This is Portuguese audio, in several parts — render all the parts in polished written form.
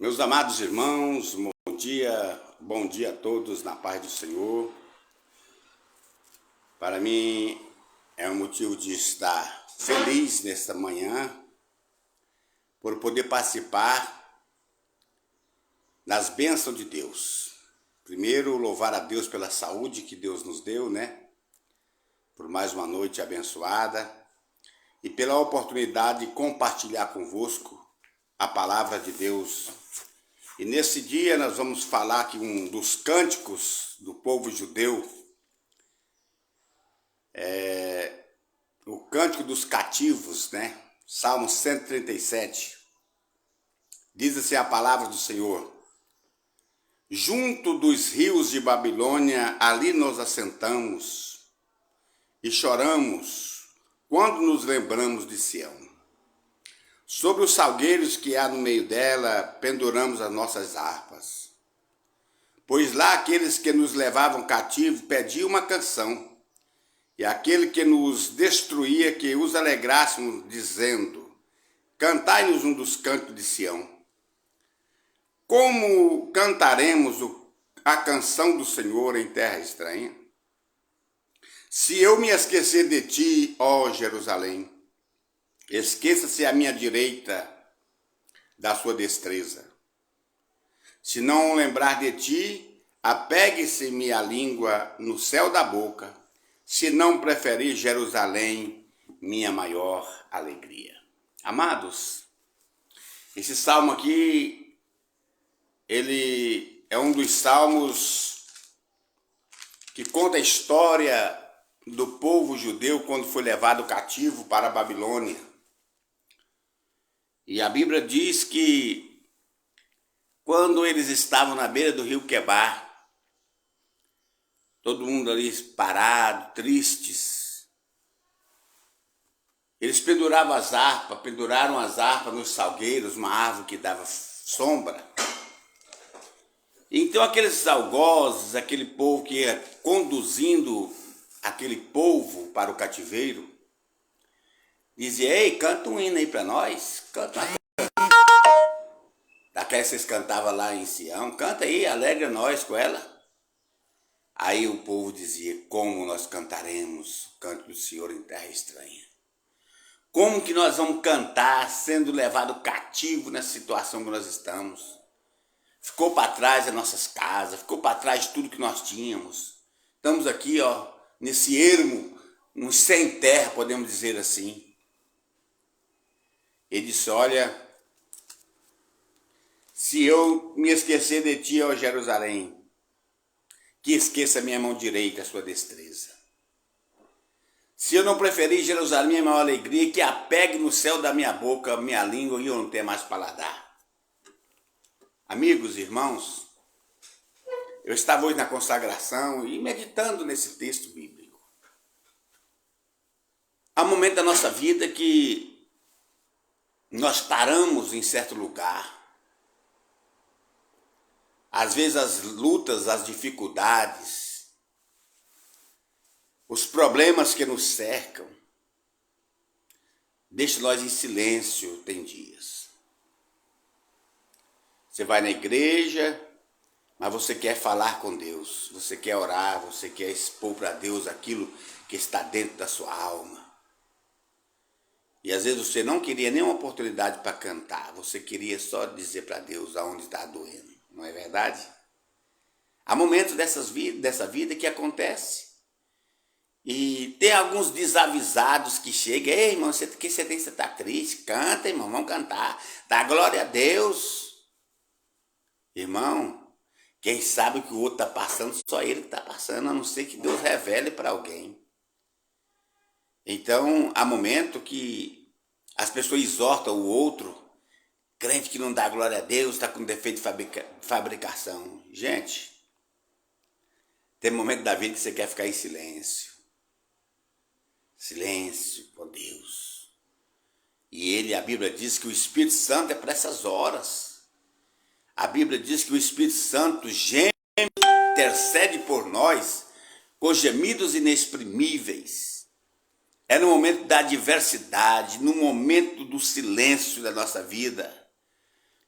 Meus amados irmãos, bom dia a todos na paz do Senhor. Para mim é um motivo de estar feliz nesta manhã por poder participar das bênçãos de Deus. Primeiro, louvar a Deus pela saúde que Deus nos deu, por mais uma noite abençoada e pela oportunidade de compartilhar convosco a palavra de Deus. E nesse dia nós vamos falar aqui um dos cânticos do povo judeu, o cântico dos cativos, Salmo 137. Diz assim a palavra do Senhor: junto dos rios de Babilônia, ali nos assentamos e choramos quando nos lembramos de Sião. Sobre os salgueiros que há no meio dela, penduramos as nossas harpas. Pois lá aqueles que nos levavam cativo pediam uma canção, e aquele que nos destruía que os alegrássemos, dizendo: cantai-nos um dos cantos de Sião. Como cantaremos a canção do Senhor em terra estranha? Se eu me esquecer de ti, ó Jerusalém, esqueça-se à minha direita da sua destreza. Se não lembrar de ti, apegue-se-me a língua no céu da boca, se não preferir Jerusalém, minha maior alegria. Amados, esse salmo aqui, ele é um dos salmos que conta a história do povo judeu quando foi levado cativo para a Babilônia. E a Bíblia diz que quando eles estavam na beira do rio Quebar, todo mundo ali parado, tristes, eles penduraram as harpas nos salgueiros, uma árvore que dava sombra. Então aqueles algozes, aquele povo que ia conduzindo aquele povo para o cativeiro, dizia: ei, canta um hino aí para nós, canta uma coisa. Daquela que vocês cantavam lá em Sião, canta aí, alegra nós com ela. Aí o povo dizia: como nós cantaremos o canto do Senhor em terra estranha? Como que nós vamos cantar sendo levado cativo nessa situação que nós estamos? Ficou para trás as nossas casas, ficou para trás tudo que nós tínhamos. Estamos aqui, nesse ermo, sem terra, podemos dizer assim. Ele disse: olha, se eu me esquecer de ti, ó Jerusalém, que esqueça minha mão direita, a sua destreza. Se eu não preferir Jerusalém, minha maior alegria, que apegue no céu da minha boca, minha língua, e eu não tenho mais paladar. Amigos, irmãos, eu estava hoje na consagração e meditando nesse texto bíblico. Há um momento da nossa vida que nós paramos em certo lugar. Às vezes as lutas, as dificuldades, os problemas que nos cercam, deixam nós em silêncio, tem dias. Você vai na igreja, mas você quer falar com Deus, você quer orar, você quer expor para Deus aquilo que está dentro da sua alma. E às vezes você não queria nenhuma oportunidade para cantar, você queria só dizer para Deus aonde está doendo, não é verdade? Há momentos dessa vida que acontece. E tem alguns desavisados que chegam: ei, irmão, você está triste? Canta, irmão, vamos cantar, dá glória a Deus. Irmão, quem sabe o que o outro está passando, só ele que está passando, a não ser que Deus revele para alguém. Então, há momento que as pessoas exortam o outro, crente que não dá glória a Deus, está com defeito de fabricação. Gente, tem momento da vida que você quer ficar em silêncio. Silêncio com Deus. E a Bíblia diz que o Espírito Santo é para essas horas. A Bíblia diz que o Espírito Santo geme, intercede por nós com gemidos inexprimíveis. É no momento da adversidade, no momento do silêncio da nossa vida,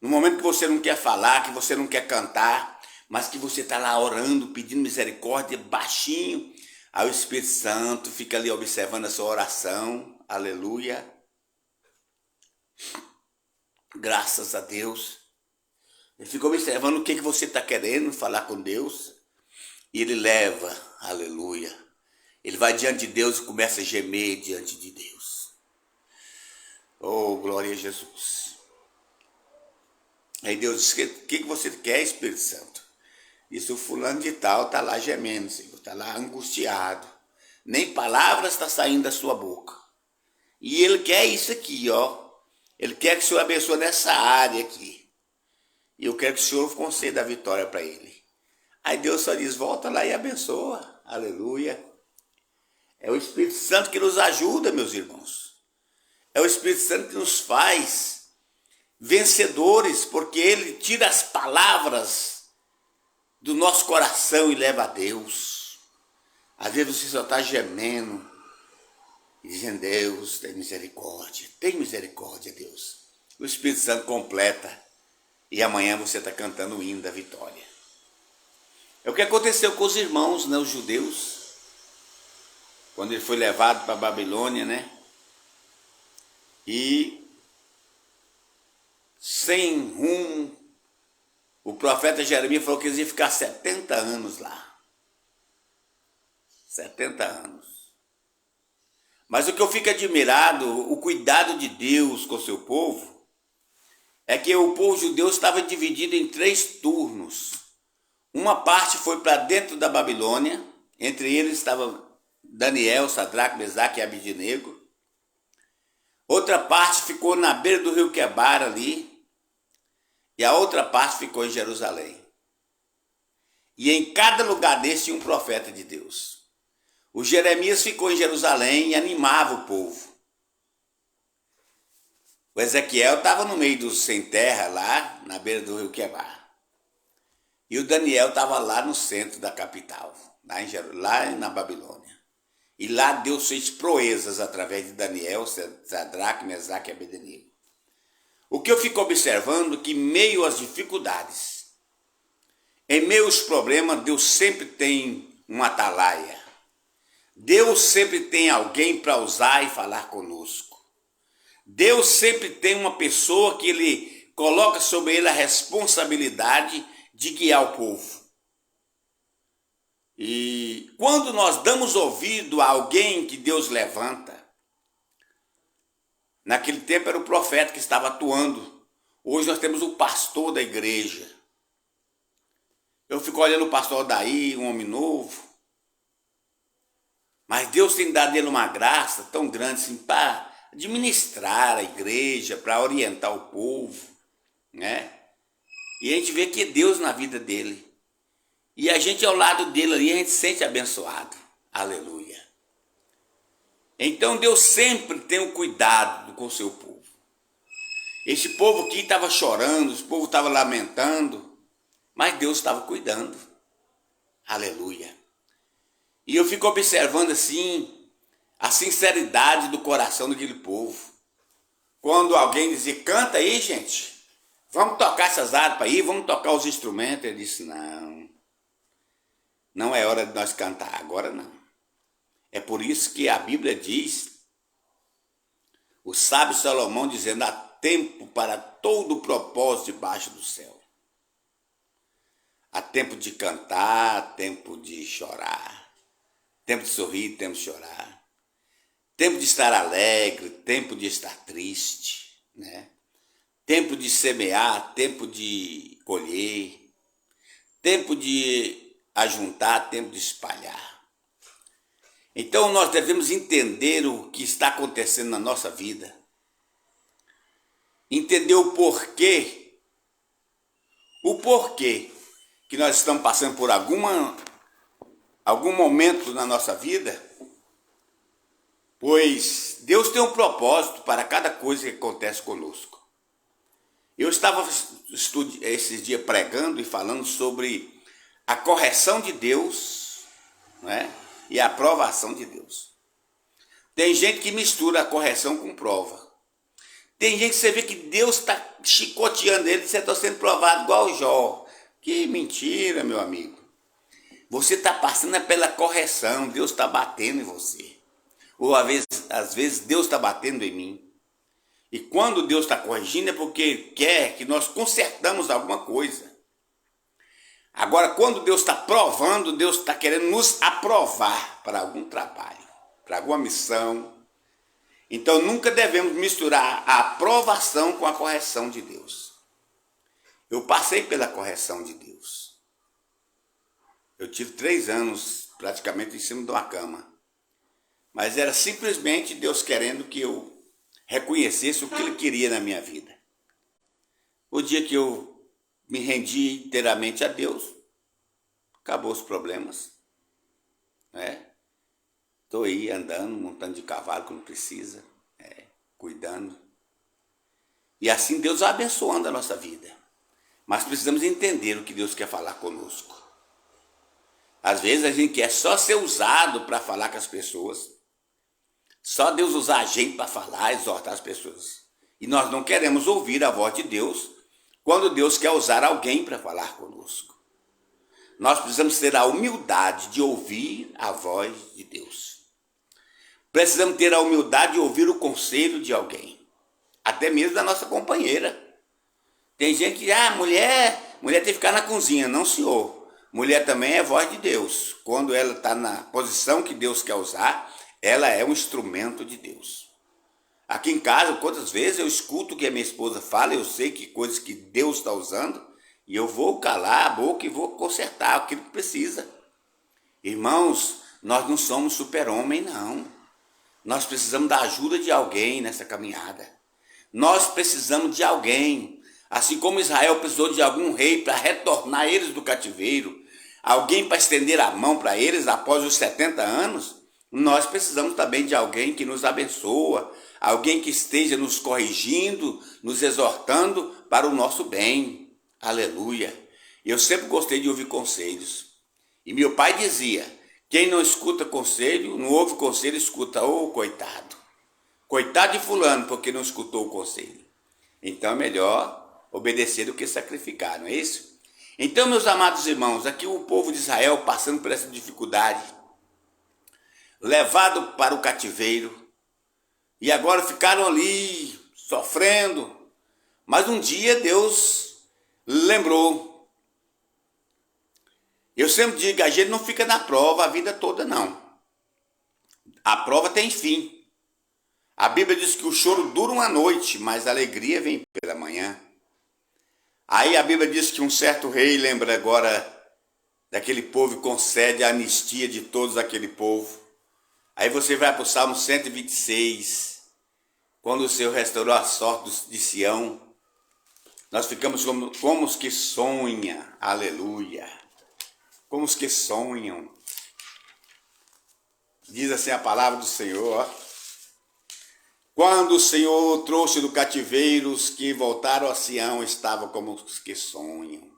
no momento que você não quer falar, que você não quer cantar, mas que você está lá orando, pedindo misericórdia, baixinho, aí o Espírito Santo fica ali observando a sua oração, aleluia, graças a Deus. Ele fica observando o que você está querendo falar com Deus, e ele leva, aleluia. Ele vai diante de Deus e começa a gemer diante de Deus. Oh, glória a Jesus. Aí Deus diz, o que você quer, Espírito Santo? Disse, o fulano de tal está lá gemendo, Senhor, está lá angustiado. Nem palavras está saindo da sua boca. E ele quer isso aqui, ó. Ele quer que o Senhor abençoe nessa área aqui. E eu quero que o Senhor conceda a vitória para ele. Aí Deus só diz, volta lá e abençoa. Aleluia. É o Espírito Santo que nos ajuda, meus irmãos. É o Espírito Santo que nos faz vencedores, porque ele tira as palavras do nosso coração e leva a Deus. Às vezes você só está gemendo e dizendo, Deus, tem misericórdia, Deus. O Espírito Santo completa e amanhã você está cantando o hino da vitória. É o que aconteceu com os irmãos, né, os judeus, quando ele foi levado para a Babilônia, né? E sem rumo, o profeta Jeremias falou que eles iam ficar 70 anos lá. 70 anos. Mas o que eu fico admirado, o cuidado de Deus com o seu povo, é que o povo judeu estava dividido em 3 turnos. Uma parte foi para dentro da Babilônia, entre eles estava Daniel, Sadraque, Mesaque e Abednego. Outra parte ficou na beira do rio Quebar ali, e a outra parte ficou em Jerusalém. E em cada lugar desse tinha um profeta de Deus. O Jeremias ficou em Jerusalém e animava o povo. O Ezequiel estava no meio dos sem terra, lá na beira do rio Quebar. E o Daniel estava lá no centro da capital, lá na Babilônia. E lá Deus fez proezas através de Daniel, Sadraque, Mesaque e Abednego. O que eu fico observando é que, em meio às dificuldades, em meio aos problemas, Deus sempre tem uma atalaia. Deus sempre tem alguém para usar e falar conosco. Deus sempre tem uma pessoa que ele coloca sobre ele a responsabilidade de guiar o povo. E quando nós damos ouvido a alguém que Deus levanta, naquele tempo era o profeta que estava atuando. Hoje nós temos o pastor da igreja. Eu fico olhando o pastor daí, um homem novo. Mas Deus tem dado ele uma graça tão grande assim para administrar a igreja, para orientar o povo, né? E a gente vê que é Deus na vida dele. E a gente ao lado dele ali, a gente se sente abençoado. Aleluia. Então Deus sempre tem um cuidado com o seu povo. Esse povo aqui estava chorando, esse povo estava lamentando, mas Deus estava cuidando. Aleluia. E eu fico observando assim, a sinceridade do coração daquele povo. Quando alguém dizia, canta aí, gente, vamos tocar essas harpas aí, vamos tocar os instrumentos. Ele disse, não é hora de nós cantar, agora não. É por isso que a Bíblia diz, o sábio Salomão dizendo, há tempo para todo o propósito debaixo do céu. Há tempo de cantar, tempo de chorar, tempo de sorrir, tempo de chorar, tempo de estar alegre, tempo de estar triste, né? Tempo de semear, tempo de colher, tempo de ajuntar, tempo de espalhar. Então nós devemos entender o que está acontecendo na nossa vida, entender o porquê que nós estamos passando por algum momento na nossa vida, pois Deus tem um propósito para cada coisa que acontece conosco. Eu estava esses dias pregando e falando sobre a correção de Deus, né, e a aprovação de Deus. Tem gente que mistura a correção com prova. Tem gente que você vê que Deus está chicoteando ele e você está sendo provado igual o Jó. Que mentira, meu amigo. Você está passando pela correção, Deus está batendo em você. Ou às vezes Deus está batendo em mim. E quando Deus está corrigindo é porque Ele quer que nós consertamos alguma coisa. Agora, quando Deus está provando, Deus está querendo nos aprovar para algum trabalho, para alguma missão. Então, nunca devemos misturar a aprovação com a correção de Deus. Eu passei pela correção de Deus. Eu tive 3 anos praticamente em cima de uma cama. Mas era simplesmente Deus querendo que eu reconhecesse o que Ele queria na minha vida. O dia que eu me rendi inteiramente a Deus, acabou os problemas. Estou aí andando, montando de cavalo quando precisa, cuidando. E assim Deus vai abençoando a nossa vida. Mas precisamos entender o que Deus quer falar conosco. Às vezes a gente quer só ser usado para falar com as pessoas. Só Deus usar a gente para falar, exortar as pessoas. E nós não queremos ouvir a voz de Deus quando Deus quer usar alguém para falar conosco. Nós precisamos ter a humildade de ouvir a voz de Deus. Precisamos ter a humildade de ouvir o conselho de alguém. Até mesmo da nossa companheira. Tem gente que, mulher tem que ficar na cozinha. Não, senhor. Mulher também é voz de Deus. Quando ela está na posição que Deus quer usar, ela é um instrumento de Deus. Aqui em casa, quantas vezes eu escuto o que a minha esposa fala, eu sei que coisas que Deus está usando, e eu vou calar a boca e vou consertar aquilo que precisa. Irmãos, nós não somos super-homem, não. Nós precisamos da ajuda de alguém nessa caminhada. Nós precisamos de alguém. Assim como Israel precisou de algum rei para retornar eles do cativeiro, alguém para estender a mão para eles após os 70 anos, nós precisamos também de alguém que nos abençoa, alguém que esteja nos corrigindo, nos exortando para o nosso bem. Aleluia. Eu sempre gostei de ouvir conselhos. E meu pai dizia, quem não escuta conselho, não ouve conselho, escuta, coitado. Coitado de fulano, porque não escutou o conselho. Então é melhor obedecer do que sacrificar, não é isso? Então, meus amados irmãos, aqui o povo de Israel passando por essa dificuldade, levado para o cativeiro, e agora ficaram ali sofrendo. Mas um dia Deus lembrou. Eu sempre digo, a gente não fica na prova a vida toda, não. A prova tem fim. A Bíblia diz que o choro dura uma noite, mas a alegria vem pela manhã. Aí a Bíblia diz que um certo rei, lembra agora daquele povo, e concede a anistia de todos aquele povo. Aí você vai para o Salmo 126, quando o Senhor restaurou a sorte de Sião, nós ficamos como os que sonham, aleluia, como os que sonham. Diz assim a palavra do Senhor, quando o Senhor trouxe do cativeiro os que voltaram a Sião, estavam como os que sonham,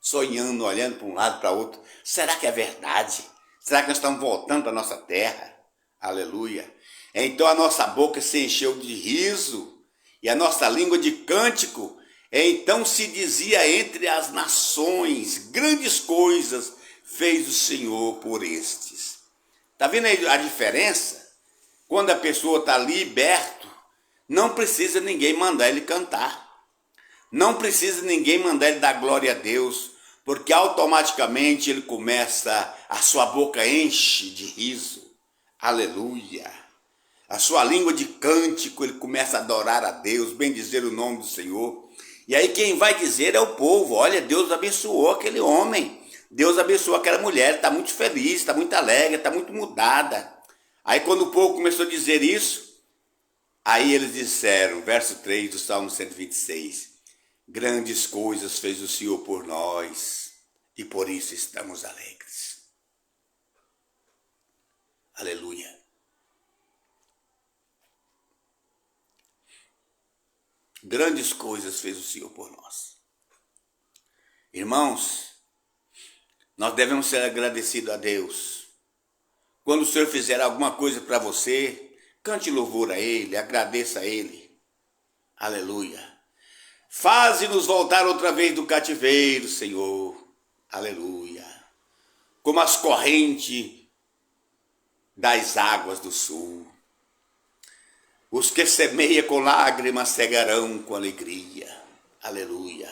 sonhando, olhando para um lado para o outro. Será que é verdade? Será que nós estamos voltando para a nossa terra? Aleluia. Então a nossa boca se encheu de riso e a nossa língua de cântico. Então se dizia entre as nações, grandes coisas fez o Senhor por estes. Está vendo aí a diferença? Quando a pessoa está liberto, não precisa ninguém mandar ele cantar. Não precisa ninguém mandar ele dar glória a Deus, porque automaticamente ele começa, a sua boca enche de riso. Aleluia. A sua língua de cântico, ele começa a adorar a Deus, bendizer o nome do Senhor. E aí quem vai dizer é o povo, olha, Deus abençoou aquele homem, Deus abençoou aquela mulher, está muito feliz, está muito alegre, está muito mudada. Aí quando o povo começou a dizer isso, aí eles disseram, verso 3 do Salmo 126, grandes coisas fez o Senhor por nós, e por isso estamos alegres. Aleluia. Grandes coisas fez o Senhor por nós. Irmãos, nós devemos ser agradecidos a Deus. Quando o Senhor fizer alguma coisa para você, cante louvor a Ele, agradeça a Ele. Aleluia. Faze-nos voltar outra vez do cativeiro, Senhor. Aleluia. Como as correntes das águas do sul. Os que semeiam com lágrimas cegarão com alegria. Aleluia.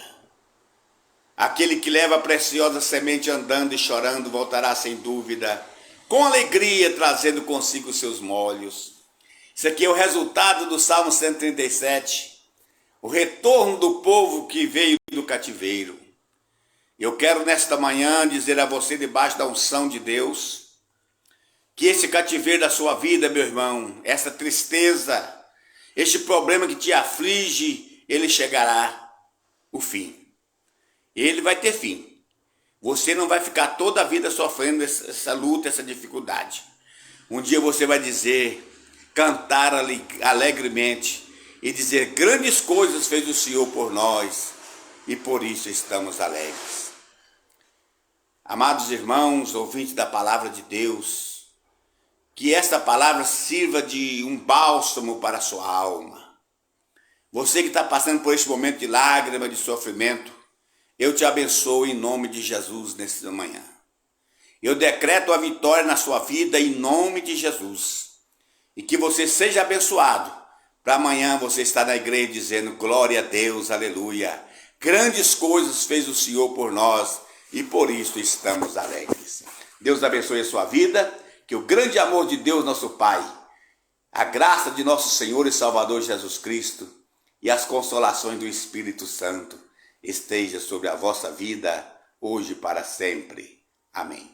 Aquele que leva a preciosa semente andando e chorando voltará sem dúvida, com alegria, trazendo consigo os seus molhos. Isso aqui é o resultado do Salmo 137, o retorno do povo que veio do cativeiro. Eu quero nesta manhã dizer a você, debaixo da unção de Deus, que esse cativeiro da sua vida, meu irmão, essa tristeza, este problema que te aflige, ele chegará o fim. Ele vai ter fim. Você não vai ficar toda a vida sofrendo essa luta, essa dificuldade. Um dia você vai dizer, cantar alegremente e dizer, grandes coisas fez o Senhor por nós e por isso estamos alegres. Amados irmãos, ouvintes da palavra de Deus, que esta palavra sirva de um bálsamo para a sua alma. Você que está passando por este momento de lágrima, de sofrimento, eu te abençoo em nome de Jesus nesta manhã. Eu decreto a vitória na sua vida em nome de Jesus. E que você seja abençoado. Para amanhã você estar na igreja dizendo, glória a Deus, aleluia. Grandes coisas fez o Senhor por nós e por isso estamos alegres. Deus abençoe a sua vida. Que o grande amor de Deus, nosso Pai, a graça de nosso Senhor e Salvador Jesus Cristo e as consolações do Espírito Santo esteja sobre a vossa vida, hoje e para sempre. Amém.